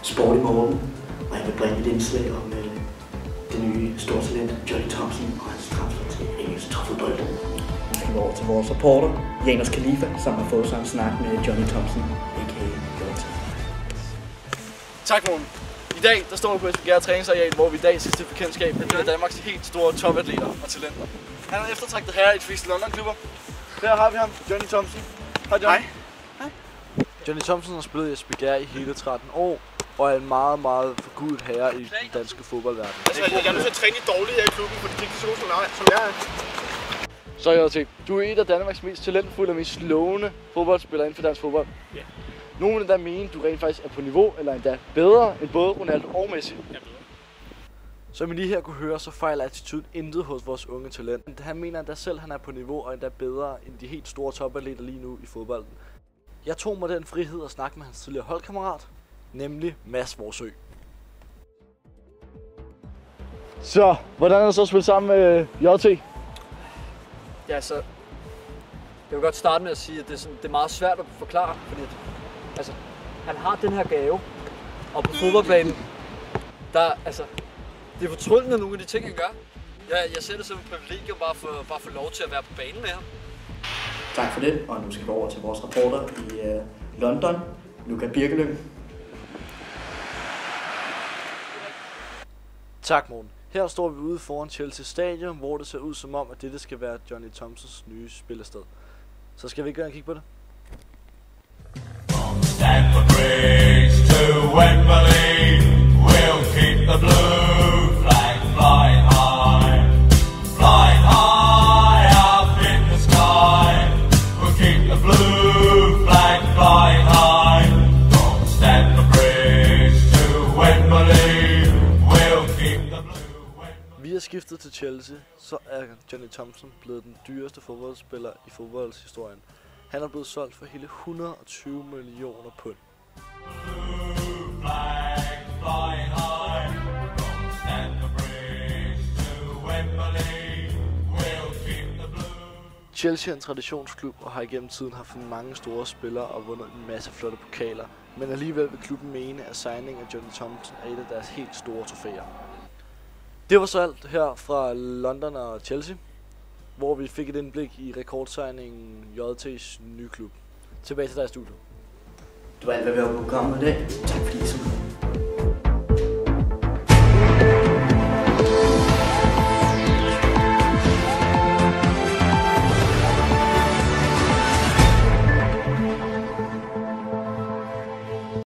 Sport i morgen, og jeg vil bringe et indslag om det nye store talent Johnny Thompson og hans transfer til engelsk topfodbold. Nu skal vi over til vores reporter, Janus Khalifa, som har fået sig en snak med Johnny Thompson, a.k.a. Jørgen. Tak, morgen. I dag der står vi på Esbjerg træningsareal, hvor vi i dag skal til bekendtskab med en af Danmarks helt store topatleter og talenter. Han er eftertragtet herre i de fleste London-klubber. Her har vi ham, Johnny Thompson. Hej, Johnny. Hej. Johnny Thompson har spillet i Esbjerg i hele 13 år, og er en meget, meget forgudet herre i den danske fodboldverden. Altså, jeg er nødt til at træne dårligt her i klubben, fordi det er ikke så god som jeg er. Så JT, du er et af Danmarks mest talentfulde og mest slående fodboldspillere inden for dansk fodbold. Ja. Nogle vil da mene, du rent faktisk er på niveau, eller endda bedre end både Ronaldo og Messi. Jeg er bedre. Som I lige her kunne høre, så fejler attituden intet hos vores unge talent. Han mener endda selv, han er på niveau og endda bedre end de helt store topatleter lige nu i fodbolden. Jeg tog mig den frihed at snakke med hans tidligere holdkammerat, nemlig Mads Vorsø. Så, hvordan er det så at spille sammen med JT? Ja, så jeg vil godt starte med at sige, at det er meget svært at forklare, fordi altså, han har den her gave, og på fodboldbanen, det er fortryllende nogle af de ting, han gør. Jeg ser det som et privilegium bare at få lov til at være på banen med ham. Tak for det, og nu skal vi over til vores reporter i London, Luca Birkeløn. Tak, Morten. Her står vi ude foran Chelsea Stadion, hvor det ser ud som om, at dette skal være Johnny Thompsons nye spillested. Så skal vi ikke gå og kigge på det? Stamford Bridge to Wembley, we'll keep the blue flag flying high, flying high up in the sky. We'll keep the blue flag flying high, from Stamford Bridge to Wembley, we'll keep the blue Wembley. Via skiftet til Chelsea, så er Johnny Thompson blevet den dyreste fodboldspiller i fodboldshistorien. Han er blevet solgt for hele 120 millioner pund. Chelsea er en traditionsklub og har igennem tiden haft mange store spillere og vundet en masse flotte pokaler, men alligevel vil klubben mene, at signingen af Johnny Thompson er et af deres helt store trofæer. Det var så alt her fra London og Chelsea, hvor vi fik et indblik i rekordsigningen JT's nye klub. Tilbage til dig i studiet. Det var alt, hvad vi har kunne komme med i dag. Tak fordi I så